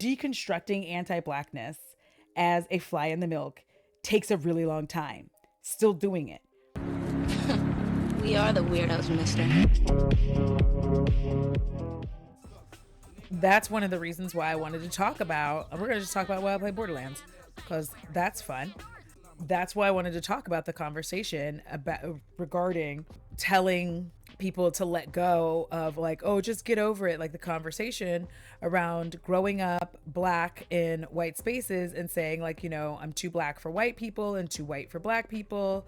Deconstructing anti-blackness as a fly in the milk takes a really long time. Still doing it. We are the weirdos, mister. That's one of the reasons why I wanted to talk about, we're going to just talk about why I play Borderlands, because that's fun. That's why I wanted to talk about the conversation about regarding telling people to let go of, like, oh, just get over it, like the conversation around growing up black in white spaces and saying, like, I'm too black for white people and too white for black people,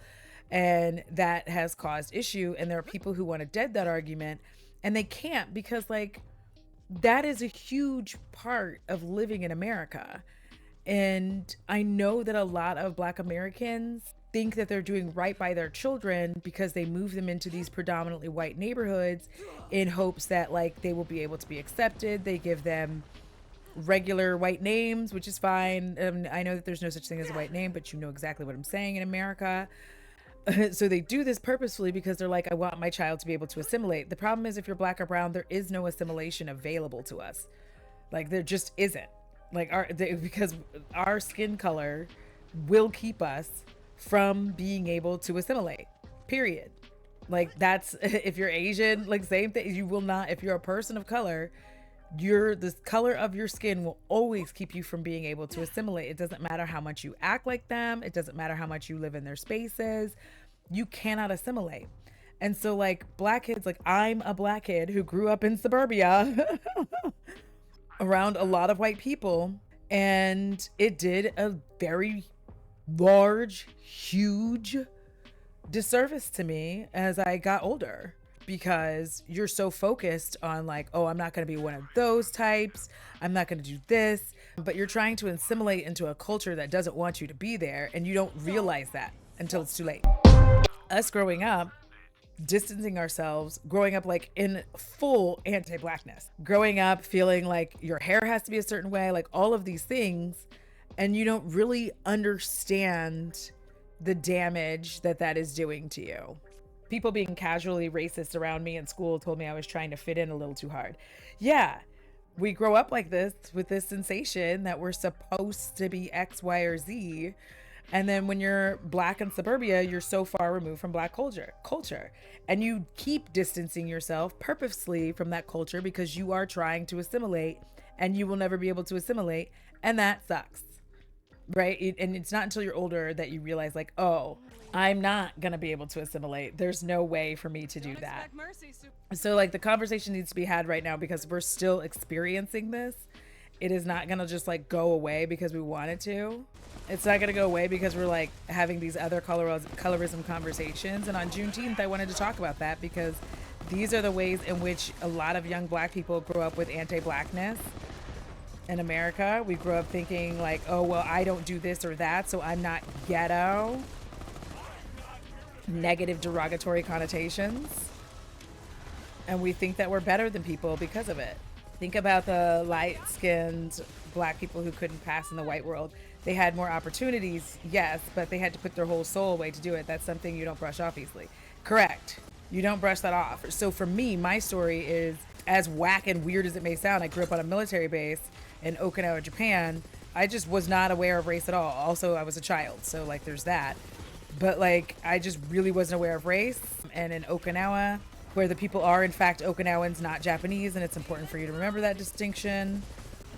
and that has caused issue. And there are people who want to dead that argument, and they can't, because, like, that is a huge part of living in America. And I know that a lot of Black Americans think that they're doing right by their children because they move them into these predominantly white neighborhoods in hopes that, like, they will be able to be accepted. They give them regular white names, which is fine. I know that there's no such thing as a white name, but you know exactly what I'm saying in America. So they do this purposefully because they're like, I want my child to be able to assimilate. The problem is, if you're black or brown, there is no assimilation available to us. Like, there just isn't. Like, because our skin color will keep us from being able to assimilate, period. Like, that's, if you're Asian, like, same thing. You will not, if you're a person of color, the color of your skin will always keep you from being able to assimilate. It doesn't matter how much you act like them. It doesn't matter how much you live in their spaces. You cannot assimilate. And so, like, black kids, like, I'm a black kid who grew up in suburbia around a lot of white people, and it did a very large, huge disservice to me as I got older, because you're so focused on, like, oh, I'm not going to be one of those types, I'm not going to do this, but you're trying to assimilate into a culture that doesn't want you to be there, and you don't realize that until it's too late. Us growing up, distancing ourselves, growing up, like, in full anti-blackness, growing up feeling like your hair has to be a certain way, like all of these things, and you don't really understand the damage that is doing to you. People being casually racist around me in school told me I was trying to fit in a little too hard. Yeah, we grow up like this, with this sensation that we're supposed to be X, Y, or Z. And then when you're black in suburbia, you're so far removed from black culture. And you keep distancing yourself purposely from that culture because you are trying to assimilate, and you will never be able to assimilate. And that sucks, right? And it's not until you're older that you realize, like, oh, I'm not going to be able to assimilate. There's no way for me to do that. So, like, the conversation needs to be had right now because we're still experiencing this. It is not going to just, like, go away because we want it to. It's not going to go away because we're, like, having these other colorism conversations. And on Juneteenth, I wanted to talk about that because these are the ways in which a lot of young black people grow up with anti-blackness in America. We grow up thinking, like, oh, well, I don't do this or that, so I'm not ghetto. Negative derogatory connotations. And we think that we're better than people because of it. Think about the light-skinned black people who couldn't pass in the white world. They had more opportunities, yes, but they had to put their whole soul away to do it. That's something you don't brush off easily. Correct. You don't brush that off. So for me, my story is, as whack and weird as it may sound, I grew up on a military base in Okinawa, Japan. I just was not aware of race at all. Also, I was a child, so, like, there's that. But, like, I just really wasn't aware of race. And in Okinawa, where the people are, in fact, Okinawans, not Japanese, and it's important for you to remember that distinction.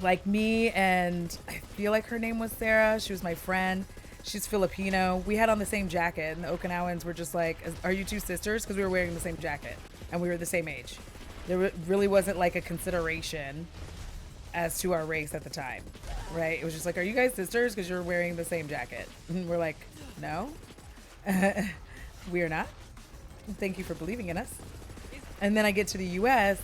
Like me, and I feel like her name was Sarah. She was my friend. She's Filipino. We had on the same jacket, and the Okinawans were just like, are you two sisters? Because we were wearing the same jacket, and we were the same age. There really wasn't, like, a consideration as to our race at the time, right? It was just like, are you guys sisters? Because you're wearing the same jacket. And we're like, no, we are not. Thank you for believing in us. And then I get to the US,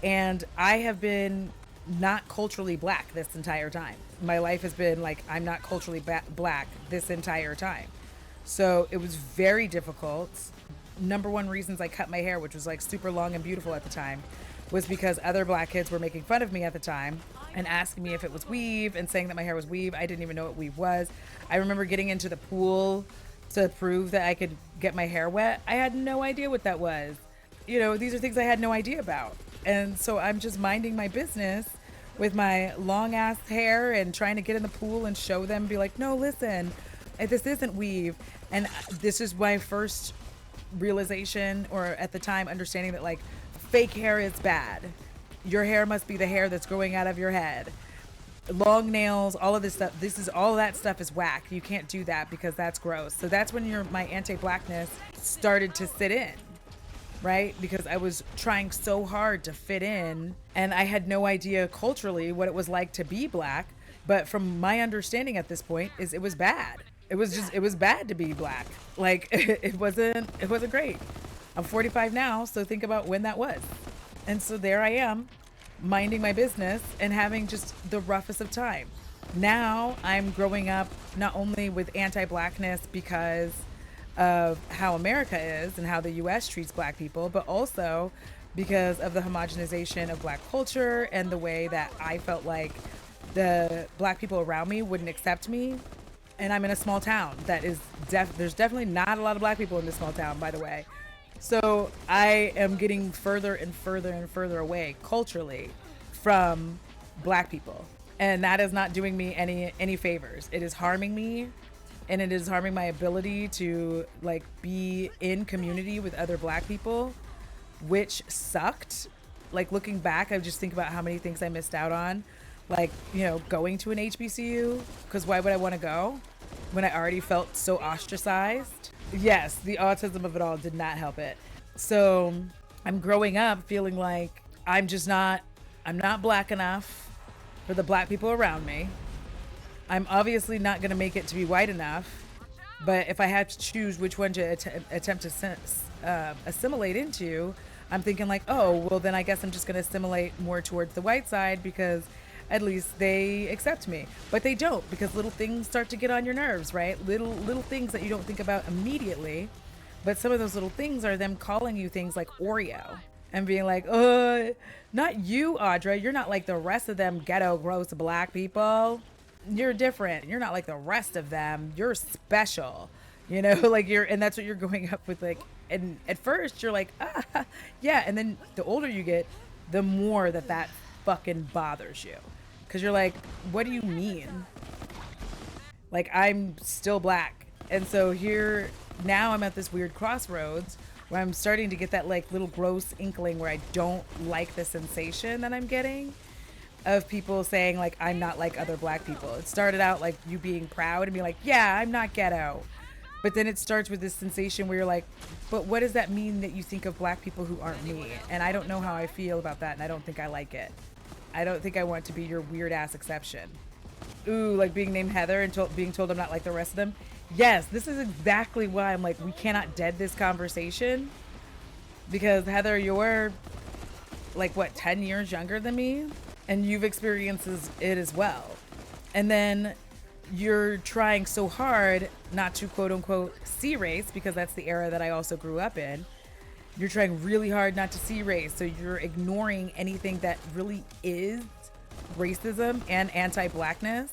and I have been not culturally black this entire time. My life has been like, I'm not culturally black this entire time. So it was very difficult. Number one reasons I cut my hair, which was, like, super long and beautiful at the time, was because other black kids were making fun of me at the time and asking me if it was weave and saying that my hair was weave. I didn't even know what weave was. I remember getting into the pool to prove that I could get my hair wet. I had no idea what that was. You know, these are things I had no idea about. And so I'm just minding my business with my long ass hair and trying to get in the pool and show them, be like, no, listen, this isn't weave. And this is my first realization, or at the time, understanding that like fake hair is bad. Your hair must be the hair that's growing out of your head. Long nails, all of this stuff. All of that stuff is whack. You can't do that because that's gross. So that's when my anti-blackness started to sit in, right? Because I was trying so hard to fit in and I had no idea culturally what it was like to be black. But from my understanding at this point is it was bad. It was bad to be black. Like it wasn't great. I'm 45 now, so think about when that was. And so there I am, minding my business and having just the roughest of time. Now I'm growing up not only with anti-blackness because of how America is and how the US treats black people, but also because of the homogenization of black culture and the way that I felt like the black people around me wouldn't accept me. And I'm in a small town that is there's definitely not a lot of black people in this small town, by the way. So I am getting further and further and further away culturally from black people. And that is not doing me any favors. It is harming me, and it is harming my ability to like be in community with other black people, which sucked. Like looking back, I just think about how many things I missed out on. Like, you know, going to an HBCU, because why would I want to go when I already felt so ostracized? Yes, the autism of it all did not help it. So I'm growing up feeling like I'm not black enough for the black people around me. I'm obviously not going to make it to be white enough. But if I had to choose which one to attempt to assimilate into, I'm thinking like, oh, well, then I guess I'm just going to assimilate more towards the white side because at least they accept me. But they don't, because little things start to get on your nerves, right? Little things that you don't think about immediately. But some of those little things are them calling you things like Oreo and being like, not you, Audra. You're not like the rest of them ghetto, gross black people. You're different. You're not like the rest of them. You're special. You know, like and that's what you're growing up with. Like, and at first you're like, yeah. And then the older you get, the more that fucking bothers you. Cause you're like, what do you mean? Like, I'm still black. And so now I'm at this weird crossroads where I'm starting to get that like little gross inkling where I don't like the sensation that I'm getting of people saying like, I'm not like other black people. It started out like you being proud and being like, yeah, I'm not ghetto. But then it starts with this sensation where you're like, but what does that mean that you think of black people who aren't me? And I don't know how I feel about that. And I don't think I like it. I don't think I want to be your weird ass exception. Ooh, like being named Heather and being told I'm not like the rest of them. Yes, this is exactly why I'm like, we cannot dead this conversation. Because Heather, you're like, what, 10 years younger than me? And you've experienced it as well. And then you're trying so hard not to quote unquote see race, because that's the era that I also grew up in. You're trying really hard not to see race. So you're ignoring anything that really is racism and anti-blackness.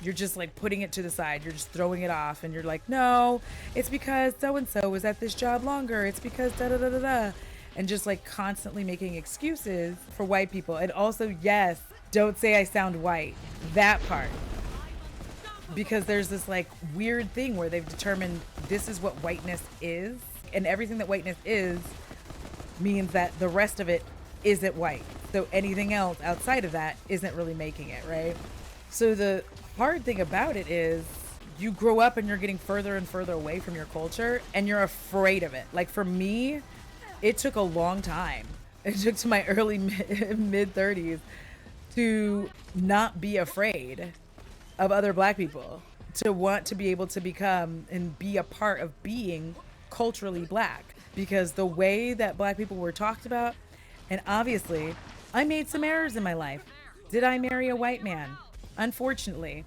You're just like putting it to the side. You're just throwing it off. And you're like, no, it's because so-and-so was at this job longer. It's because da-da-da-da-da. And just like constantly making excuses for white people. And also, yes, don't say I sound white. That part. Because there's this like weird thing where they've determined this is what whiteness is. And everything that whiteness is means that the rest of it isn't white. So anything else outside of that isn't really making it, right? So the hard thing about it is you grow up and you're getting further and further away from your culture and you're afraid of it. Like for me, it took a long time. It took to my early mid 30s to not be afraid of other black people, to want to be able to become and be a part of being culturally black, because the way that black people were talked about, and obviously I made some errors in my life. Did I marry a white man? Unfortunately.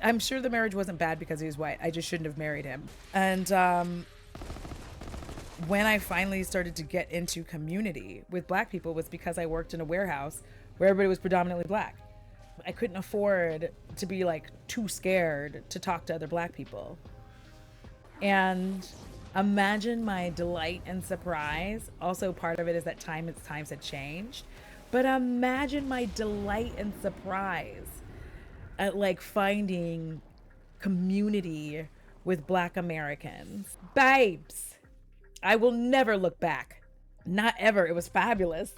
I'm sure the marriage wasn't bad because he was white. I just shouldn't have married him. And when I finally started to get into community with black people was because I worked in a warehouse where everybody was predominantly black. I couldn't afford to be like too scared to talk to other black people. And imagine my delight and surprise. Also, part of it is that times had changed, But imagine my delight and surprise at like finding community with Black Americans. Babes, I will never look back. Not ever. It was fabulous.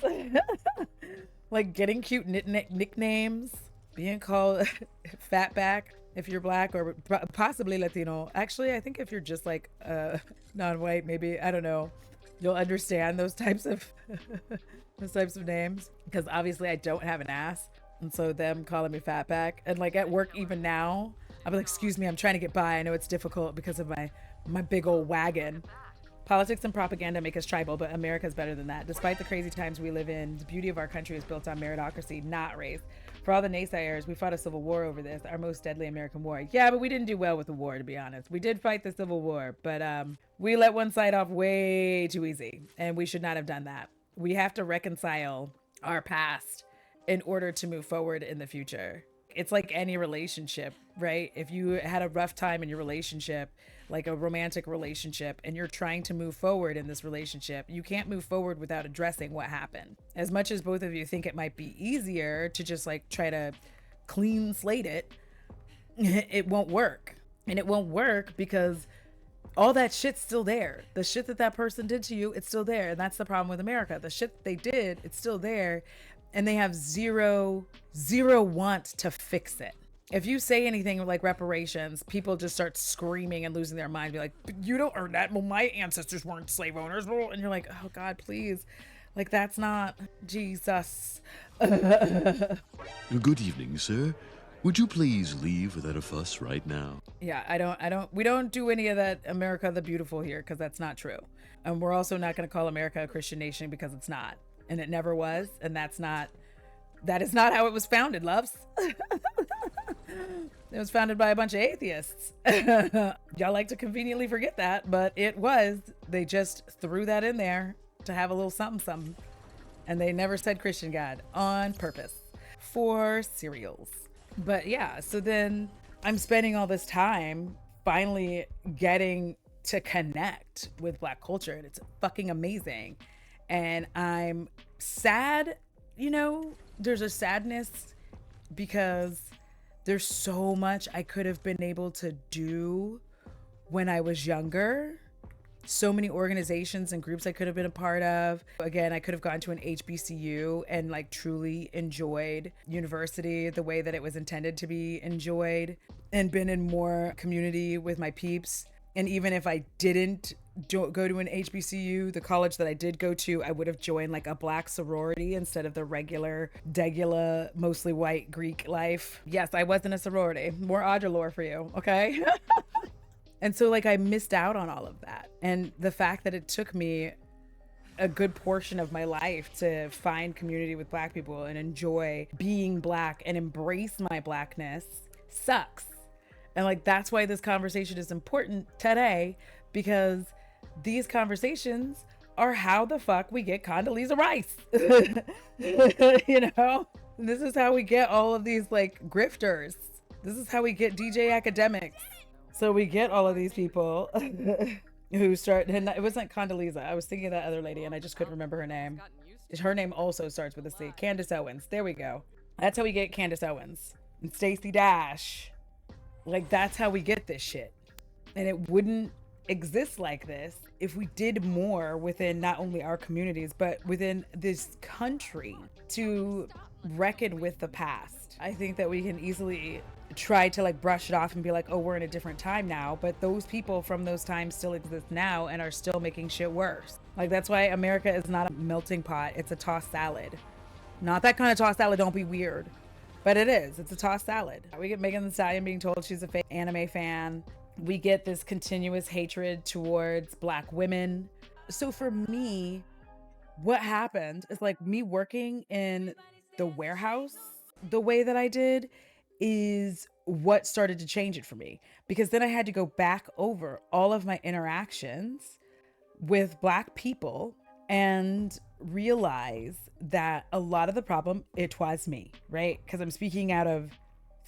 Like getting cute nicknames, being called fatback if you're Black or possibly Latino. Actually, I think if you're just like non-white, maybe, I don't know, you'll understand those types of those types of names, because obviously I don't have an ass, and so them calling me fatback, and like at work even now, I'll be like, excuse me, I'm trying to get by. I know it's difficult because of my big old wagon. Politics and propaganda make us tribal, but America's better than that. Despite the crazy times we live in, the beauty of our country is built on meritocracy, not race. For all the naysayers, we fought a civil war over this, our most deadly American war. Yeah, but we didn't do well with the war, to be honest. We did fight the Civil War, but we let one side off way too easy, and we should not have done that. We have to reconcile our past in order to move forward in the future. It's like any relationship, right? If you had a rough time in your relationship, like a romantic relationship, and you're trying to move forward in this relationship, you can't move forward without addressing what happened. As much as both of you think it might be easier to just like try to clean slate it, it won't work. And it won't work because all that shit's still there. The shit that that person did to you, it's still there. And that's the problem with America. The shit they did, it's still there. And they have zero want to fix it. If you say anything like reparations, people just start screaming and losing their mind. Be like, you don't earn that. Well, my ancestors weren't slave owners. And you're like, oh God, please. Like, that's not Jesus. Good evening, sir. Would you please leave without a fuss right now? Yeah, we don't do any of that America the Beautiful here, because that's not true. And we're also not going to call America a Christian nation, because it's not. And it never was. And that is not how it was founded, loves. It was founded by a bunch of atheists. Y'all like to conveniently forget that, but it was. They just threw that in there to have a little something. And they never said Christian God on purpose for cereals. But yeah, so then I'm spending all this time finally getting to connect with Black culture, and it's fucking amazing. And I'm sad, there's a sadness because there's so much I could have been able to do when I was younger. So many organizations and groups I could have been a part of. Again, I could have gone to an HBCU and like truly enjoyed university the way that it was intended to be enjoyed, and been in more community with my peeps. And even if I didn't go to an HBCU, the college that I did go to, I would have joined like a Black sorority instead of the regular, mostly white Greek life. Yes, I was in a sorority. More Audre lore for you, okay? And so like I missed out on all of that. And the fact that it took me a good portion of my life to find community with Black people and enjoy being Black and embrace my Blackness sucks. And like, that's why this conversation is important today, because these conversations are how the fuck we get Condoleezza Rice. This is how we get all of these like grifters. This is how we get DJ academics. So we get all of these people who start, and it wasn't Condoleezza. I was thinking of that other lady and I just couldn't remember her name. Her name also starts with a C. Candace Owens. There we go. That's how we get Candace Owens and Stacey Dash. Like, that's how we get this shit. And it wouldn't exist like this if we did more within not only our communities, but within this country to reckon with the past. I think that we can easily try to like brush it off and be like, oh, we're in a different time now. But those people from those times still exist now and are still making shit worse. Like, that's why America is not a melting pot. It's a tossed salad. Not that kind of tossed salad. Don't be weird. But it is. It's a tossed salad. We get Megan Thee Stallion being told she's a fake anime fan. We get this continuous hatred towards Black women. So for me, what happened is like me working in the warehouse the way that I did is what started to change it for me. Because then I had to go back over all of my interactions with Black people and realize that a lot of the problem, it was me, right? Because I'm speaking out of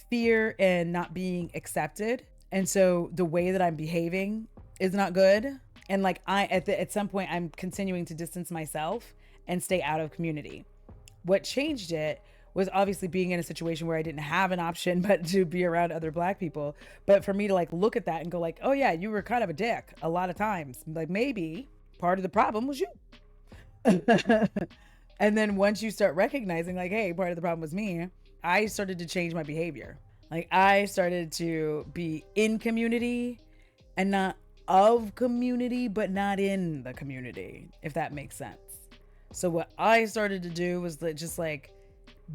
fear and not being accepted. And so the way that I'm behaving is not good. And like at some point, I'm continuing to distance myself and stay out of community. What changed it was obviously being in a situation where I didn't have an option but to be around other Black people. But for me to like look at that and go like, oh yeah, you were kind of a dick a lot of times. Like maybe part of the problem was you. And then once you start recognizing like, hey, part of the problem was me, I started to change my behavior. Like I started to be in community and not of community, but not in the community, if that makes sense. So what I started to do was just like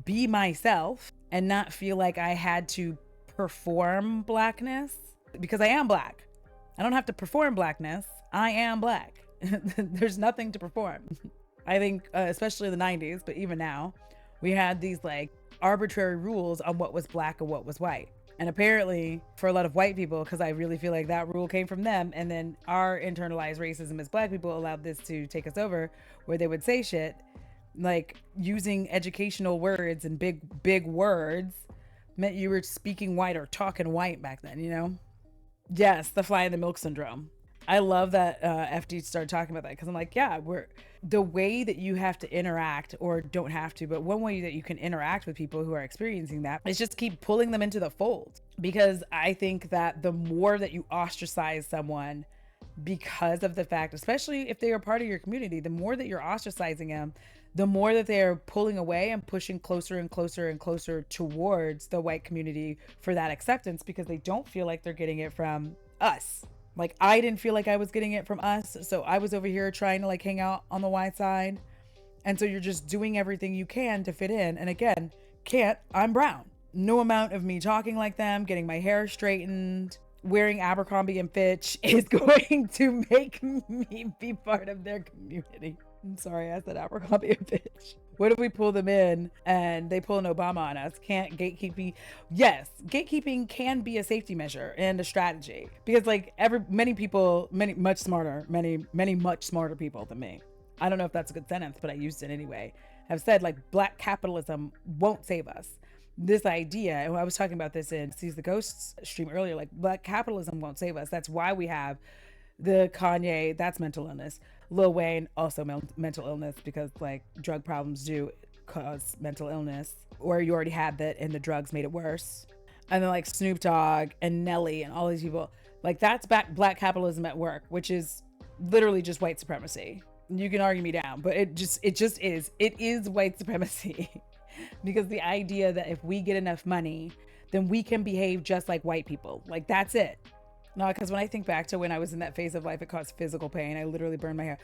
be myself and not feel like I had to perform Blackness, because I am Black. I don't have to perform Blackness. I am Black. There's nothing to perform. I think, especially in the 90s, but even now, we had these like arbitrary rules on what was Black and what was white. And apparently, for a lot of white people, because I really feel like that rule came from them, and then our internalized racism as Black people allowed this to take us over, where they would say shit like using educational words and big words meant you were speaking white or talking white back then, you know? Yes, the fly in the milk syndrome. I love that FD started talking about that, because I'm like, yeah, we're the way that you have to interact, or don't have to, but one way that you can interact with people who are experiencing that is just keep pulling them into the fold. Because I think that the more that you ostracize someone because of the fact, especially if they are part of your community, the more that you're ostracizing them, the more that they're pulling away and pushing closer and closer and closer towards the white community for that acceptance, because they don't feel like they're getting it from us. Like I didn't feel like I was getting it from us, so I was over here trying to like hang out on the white side. And so you're just doing everything you can to fit in. And again, can't, I'm brown. No amount of me talking like them, getting my hair straightened, wearing Abercrombie and Fitch is going to make me be part of their community. I'm sorry, I said Abercrombie and Fitch. What if we pull them in and they pull an Obama on us? Can't gatekeeping? Yes, gatekeeping can be a safety measure and a strategy, because like many people, many much smarter people than me. I don't know if that's a good sentence, but I used it anyway. Have said like Black capitalism won't save us. This idea, and I was talking about this in Sees the Ghosts stream earlier, like Black capitalism won't save us. That's why we have the Kanye, that's mental illness. Lil Wayne, also mental illness, because like drug problems do cause mental illness, or you already had that and the drugs made it worse. And then like Snoop Dogg and Nelly and all these people, like that's Black capitalism at work, which is literally just white supremacy. You can argue me down, but it just is white supremacy. Because the idea that if we get enough money, then we can behave just like white people. Like that's it. No, because when I think back to when I was in that phase of life, it caused physical pain. I literally burned my hair.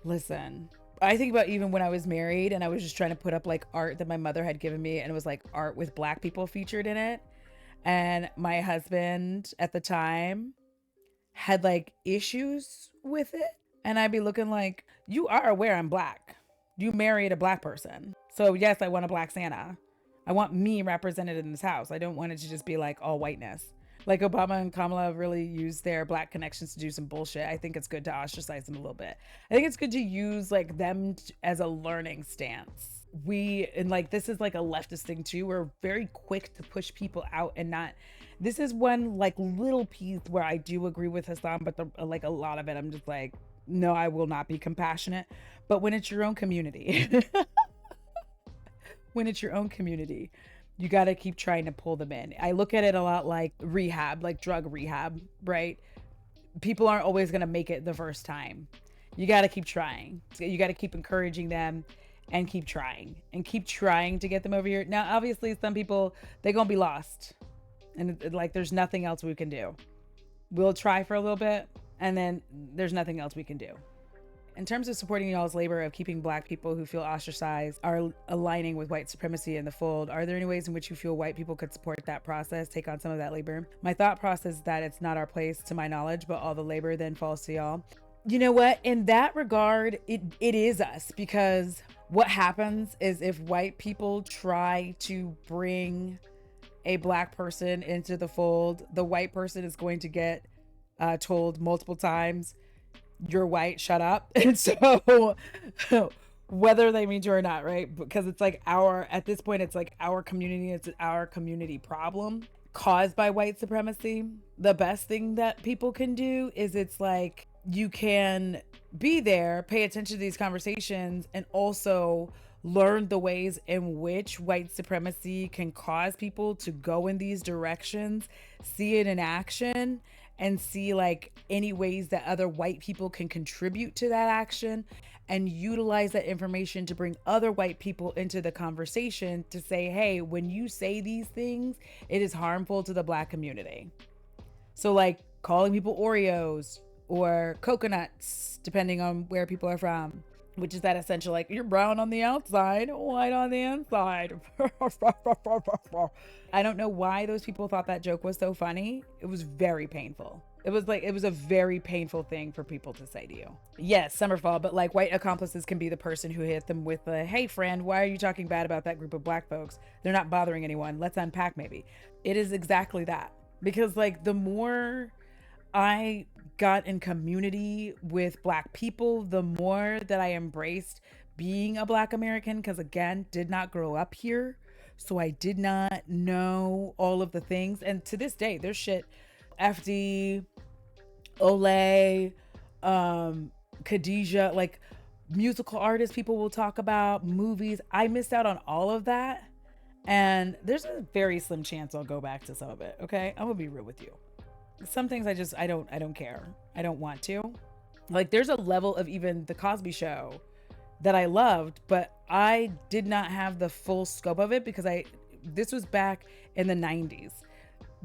Listen, I think about even when I was married and I was just trying to put up like art that my mother had given me, and it was like art with Black people featured in it. And my husband at the time had like issues with it. And I'd be looking like, you are aware I'm Black. You married a Black person. So yes, I want a Black Santa. I want me represented in this house. I don't want it to just be like all whiteness. Like Obama and Kamala really used their Black connections to do some bullshit. I think it's good to ostracize them a little bit. I think it's good to use like them as a learning stance. And like, this is like a leftist thing too. We're very quick to push people out and not, this is one like little piece where I do agree with Hassan, but like a lot of it, I'm just like, no, I will not be compassionate. But when it's your own community, when it's your own community, you got to keep trying to pull them in. I look at it a lot like rehab, like drug rehab, right? People aren't always going to make it the first time. You got to keep trying. You got to keep encouraging them and keep trying to get them over here. Now, obviously, some people, they're going to be lost. And like, there's nothing else we can do. We'll try for a little bit, and then there's nothing else we can do. In terms of supporting y'all's labor of keeping Black people who feel ostracized are aligning with white supremacy in the fold, are there any ways in which you feel white people could support that process, take on some of that labor? My thought process is that it's not our place, to my knowledge, but all the labor then falls to y'all. You know what? In that regard, it is us, because what happens is if white people try to bring a Black person into the fold, the white person is going to get told multiple times, you're white, shut up. And so whether they mean to or not, right? Because it's like at this point, it's like our community, it's our community problem caused by white supremacy. The best thing that people can do is it's like, you can be there, pay attention to these conversations, and also learn the ways in which white supremacy can cause people to go in these directions, see it in action, and see like any ways that other white people can contribute to that action, and utilize that information to bring other white people into the conversation to say, hey, when you say these things, it is harmful to the Black community. So like calling people Oreos or coconuts, depending on where people are from, which is that essential, like, you're brown on the outside, white on the inside. I don't know why those people thought that joke was so funny. It was very painful. It was a very painful thing for people to say to you. Yes, Summerfall, but like white accomplices can be the person who hit them with a, hey friend, why are you talking bad about that group of Black folks? They're not bothering anyone. Let's unpack maybe. It is exactly that. Because like the more I got in community with Black people, the more that I embraced being a Black American, because again, did not grow up here. So I did not know all of the things. And to this day, there's shit, FD, Olay, Khadijah, like musical artists people will talk about, movies. I missed out on all of that. And there's a very slim chance I'll go back to some of it. Okay. I'm gonna be real with you. Some things I don't care. I don't want to. Like there's a level of even the Cosby Show that I loved, but I did not have the full scope of it because this was back in the 90s.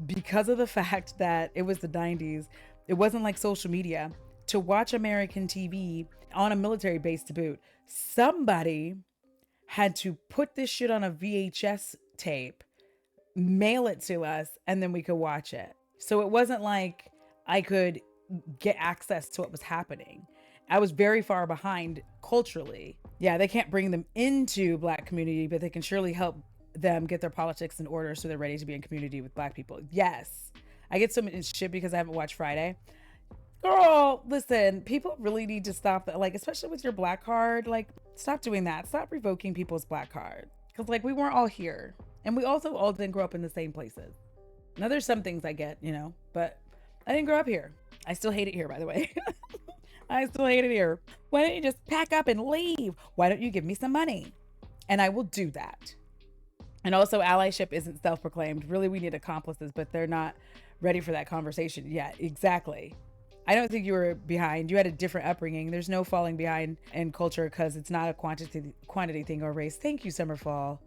Because of the fact that it was the 90s, it wasn't like social media. To watch American TV on a military base to boot, somebody had to put this shit on a VHS tape, mail it to us, and then we could watch it. So it wasn't like I could get access to what was happening. I was very far behind culturally. Yeah, they can't bring them into Black community, but they can surely help them get their politics in order so they're ready to be in community with Black people. Yes. I get so much shit because I haven't watched Friday. Girl, listen, people really need to stop that. Like, especially with your Black card, like, stop doing that. Stop revoking people's Black card. Because, like, we weren't all here. And we also all didn't grow up in the same places. Now, there's some things I get, but I didn't grow up here. I still hate it here, by the way. I still hate it here. Why don't you just pack up and leave? Why don't you give me some money? And I will do that. And also, allyship isn't self-proclaimed. Really, we need accomplices, but they're not ready for that conversation yet. Exactly. I don't think you were behind. You had a different upbringing. There's no falling behind in culture because it's not a quantity thing or race. Thank you, Summerfall.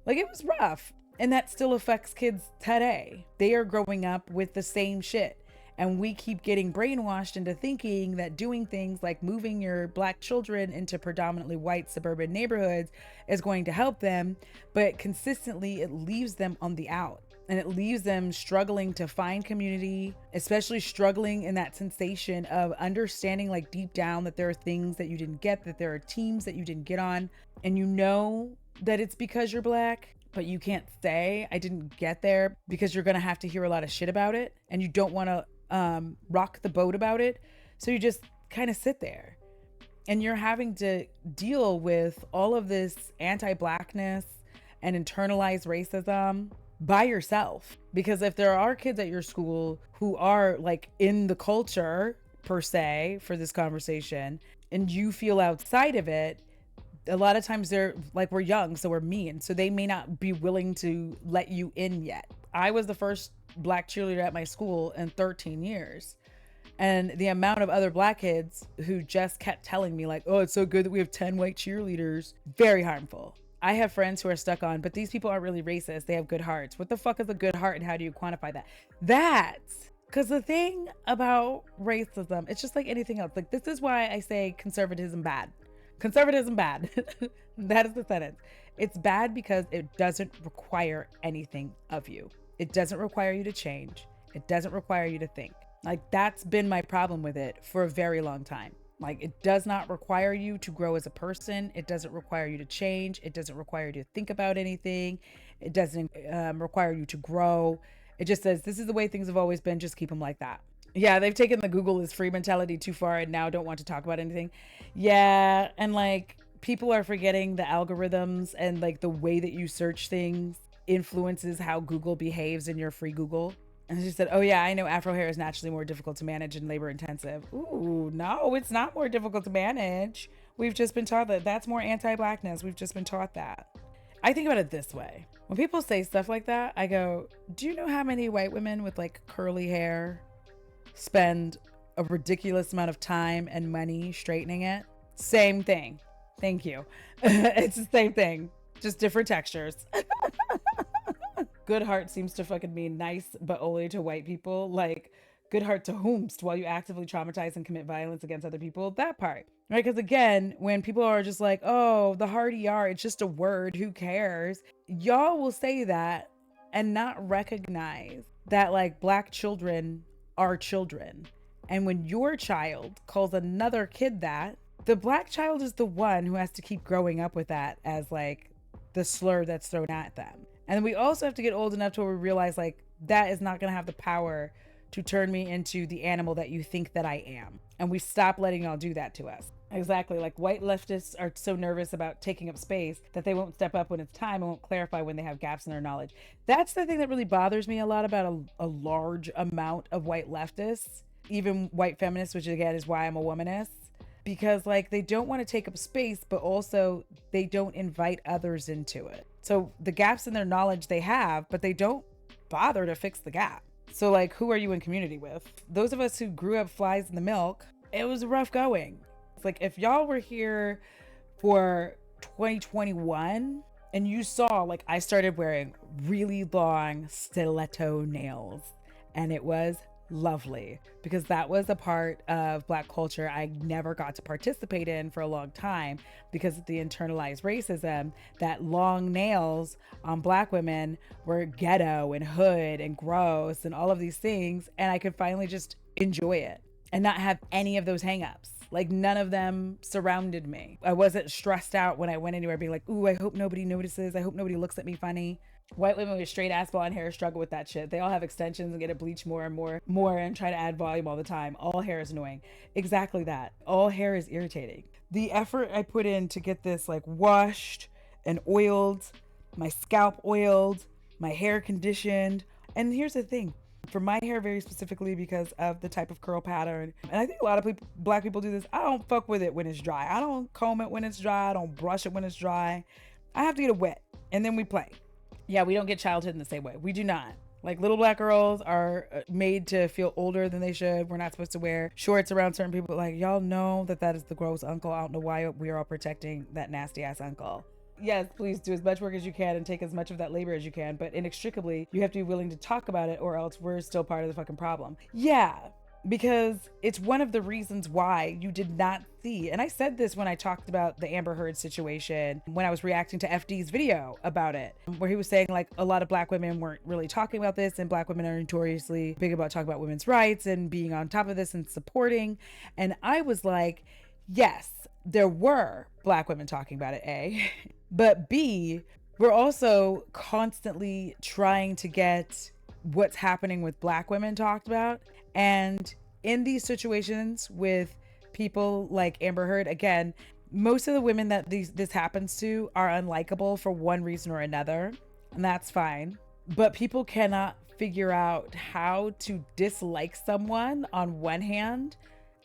Like, it was rough. And that still affects kids today. They are growing up with the same shit. And we keep getting brainwashed into thinking that doing things like moving your Black children into predominantly white suburban neighborhoods is going to help them. But consistently, it leaves them on the out. And it leaves them struggling to find community, especially struggling in that sensation of understanding like deep down that there are things that you didn't get, that there are teams that you didn't get on. And you know that it's because you're Black, but you can't say I didn't get there because you're going to have to hear a lot of shit about it. And you don't want to rock the boat about it. So you just kind of sit there and you're having to deal with all of this anti-Blackness and internalized racism by yourself. Because if there are kids at your school who are like in the culture per se for this conversation and you feel outside of it, a lot of times they're like, we're young, so we're mean. So they may not be willing to let you in yet. I was the first Black cheerleader at my school in 13 years. And the amount of other Black kids who just kept telling me like, oh, it's so good that we have 10 white cheerleaders. Very harmful. I have friends who are stuck on, but these people aren't really racist. They have good hearts. What the fuck is a good heart and how do you quantify that? That's because the thing about racism, it's just like anything else. Like, this is why I say conservatism bad. Conservatism bad. That is the sentence. It's bad because it doesn't require anything of you. It doesn't require you to change. It doesn't require you to think. Like, that's been my problem with it for a very long time. Like, it does not require you to grow as a person. It doesn't require you to change. It doesn't require you to think about anything. It doesn't require you to grow. It just says, this is the way things have always been. Just keep them like that. Yeah, they've taken the Google is free mentality too far and now don't want to talk about anything. Yeah, and like, people are forgetting the algorithms and like the way that you search things influences how Google behaves in your free Google. And she said, oh yeah, I know Afro hair is naturally more difficult to manage and labor intensive. Ooh, no, it's not more difficult to manage. We've just been taught that. That's more anti-blackness. We've just been taught that. I think about it this way. When people say stuff like that, I go, do you know how many white women with like curly hair spend a ridiculous amount of time and money straightening it? Same thing. Thank you. It's the same thing, just different textures. Good heart seems to fucking mean nice, but only to white people. Like, good heart to whomst while you actively traumatize and commit violence against other people. That part, right? Because again, when people are just like, oh, the hard ER, it's just a word, who cares? Y'all will say that and not recognize that like Black children are children. And when your child calls another kid that, the Black child is the one who has to keep growing up with that as like the slur that's thrown at them. And we also have to get old enough to where we realize like that is not going to have the power to turn me into the animal that you think that I am. And we stop letting y'all do that to us. Exactly. Like white leftists are so nervous about taking up space that they won't step up when it's time and won't clarify when they have gaps in their knowledge. That's the thing that really bothers me a lot about a large amount of white leftists, even white feminists, which again is why I'm a womanist. Because like they don't want to take up space, but also they don't invite others into it. So the gaps in their knowledge they have, but they don't bother to fix the gap. So like, who are you in community with? Those of us who grew up flies in the milk, it was rough going. It's like if y'all were here for 2021 and you saw like I started wearing really long stiletto nails and it was lovely because that was a part of Black culture I never got to participate in for a long time because of the internalized racism that long nails on Black women were ghetto and hood and gross and all of these things, and I could finally just enjoy it and not have any of those hangups. Like none of them surrounded me. I wasn't stressed out when I went anywhere being like, ooh, I hope nobody notices, I hope nobody looks at me funny. White women with straight ass blonde hair struggle with that shit. They all have extensions and get it bleached more and more and try to add volume all the time. All hair is annoying. Exactly that. All hair is irritating. The effort I put in to get this like washed and oiled, my scalp oiled, my hair conditioned. And here's the thing. For my hair very specifically because of the type of curl pattern, and I think a lot of people, Black people do this, I don't fuck with it when it's dry. I don't comb it when it's dry. I don't brush it when it's dry. I have to get it wet and then we play. Yeah, we don't get childhood in the same way. We do not. Like little Black girls are made to feel older than they should. We're not supposed to wear shorts around certain people. Like y'all know that is the gross uncle. I don't know why we're all protecting that nasty ass uncle. Yes, please do as much work as you can and take as much of that labor as you can. But inextricably, you have to be willing to talk about it or else we're still part of the fucking problem. Yeah, because it's one of the reasons why you did not see, and I said this when I talked about the Amber Heard situation, when I was reacting to FD's video about it, where he was saying like a lot of Black women weren't really talking about this, and Black women are notoriously big about talking about women's rights and being on top of this and supporting. And I was like, yes, there were Black women talking about it, A, but B, we're also constantly trying to get what's happening with Black women talked about. And in these situations with people like Amber Heard, again, most of the women that this happens to are unlikable for one reason or another, and that's fine. But people cannot figure out how to dislike someone on one hand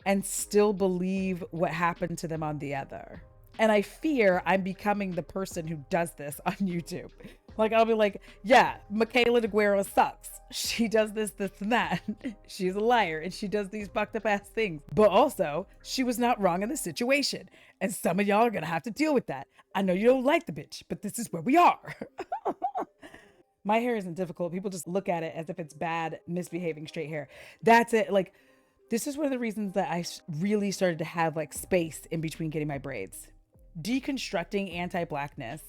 and still believe what happened to them on the other. And I fear I'm becoming the person who does this on YouTube. Like, I'll be like, yeah, Michaela DeGuero sucks. She does this, and that. She's a liar and she does these fucked up ass things. But also, she was not wrong in the situation. And some of y'all are gonna have to deal with that. I know you don't like the bitch, but this is where we are. My hair isn't difficult. People just look at it as if it's bad, misbehaving straight hair. That's it. Like, this is one of the reasons that I really started to have like space in between getting my braids. Deconstructing anti-blackness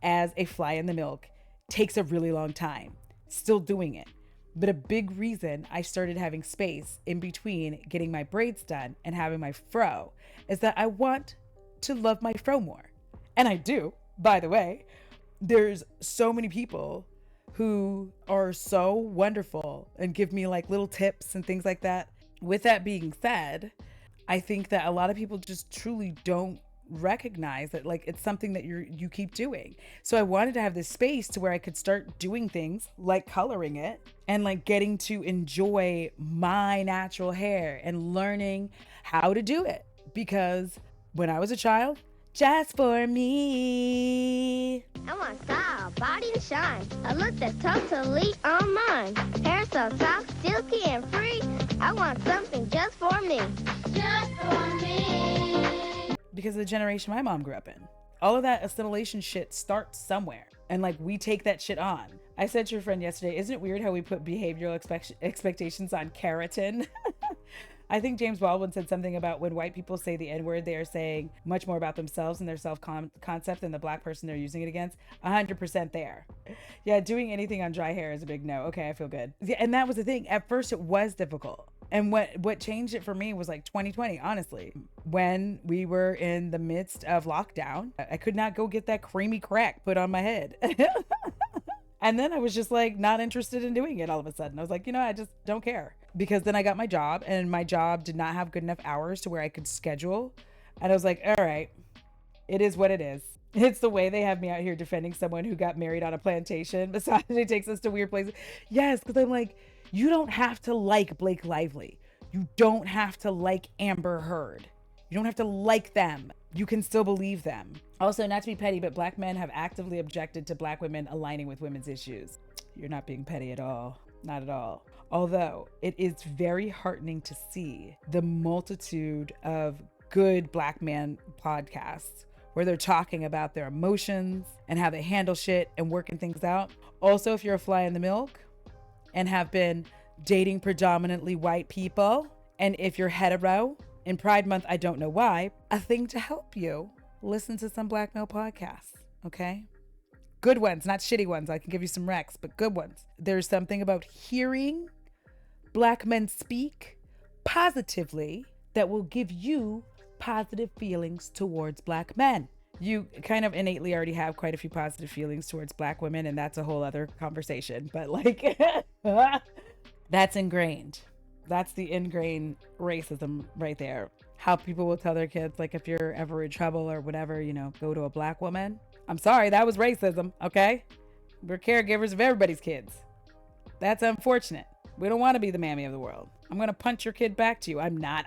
as a fly in the milk takes a really long time. Still doing it. But a big reason I started having space in between getting my braids done and having my fro is that I want to love my fro more. And I do, by the way. There's so many people who are so wonderful and give me like little tips and things like that. With that being said, I think that a lot of people just truly don't recognize that like it's something that you keep doing. So I wanted to have this space to where I could start doing things like coloring it and like getting to enjoy my natural hair and learning how to do it, because when I was a child, just for me. I want style, body and shine. A look that's totally on mine. Hair so soft, silky and free. I want something just for me. Just for me. Because of the generation my mom grew up in. All of that assimilation shit starts somewhere. And like, we take that shit on. I said to your friend yesterday, isn't it weird how we put behavioral expectations on keratin? I think James Baldwin said something about when white people say the N-word, they are saying much more about themselves and their self-concept than the black person they're using it against. 100% there. Yeah, doing anything on dry hair is a big no. Okay, I feel good. Yeah, and that was the thing. At first, it was difficult. And what changed it for me was like 2020, honestly. When we were in the midst of lockdown, I could not go get that creamy crack put on my head. And then I was just like not interested in doing it all of a sudden. I was like, I just don't care. Because then I got my job and my job did not have good enough hours to where I could schedule. And I was like, all right, it is what it is. It's the way they have me out here defending someone who got married on a plantation. Misogyny takes us to weird places. Yes, because I'm like, you don't have to like Blake Lively. You don't have to like Amber Heard. You don't have to like them. You can still believe them. Also, not to be petty, but black men have actively objected to black women aligning with women's issues. You're not being petty at all. Not at all. Although it is very heartening to see the multitude of good black man podcasts where they're talking about their emotions and how they handle shit and working things out. Also, if you're a fly in the milk and have been dating predominantly white people, and if you're hetero, in Pride Month, I don't know why, a thing to help you, listen to some black male podcasts, okay? Good ones, not shitty ones. I can give you some recs, but good ones. There's something about hearing black men speak positively that will give you positive feelings towards black men. You kind of innately already have quite a few positive feelings towards black women, and that's a whole other conversation. But like, that's ingrained. That's the ingrained racism right there. How people will tell their kids, like, if you're ever in trouble or whatever, go to a black woman. I'm sorry, that was racism, okay? We're caregivers of everybody's kids. That's unfortunate. We don't want to be the mammy of the world. I'm going to punch your kid back to you. I'm not.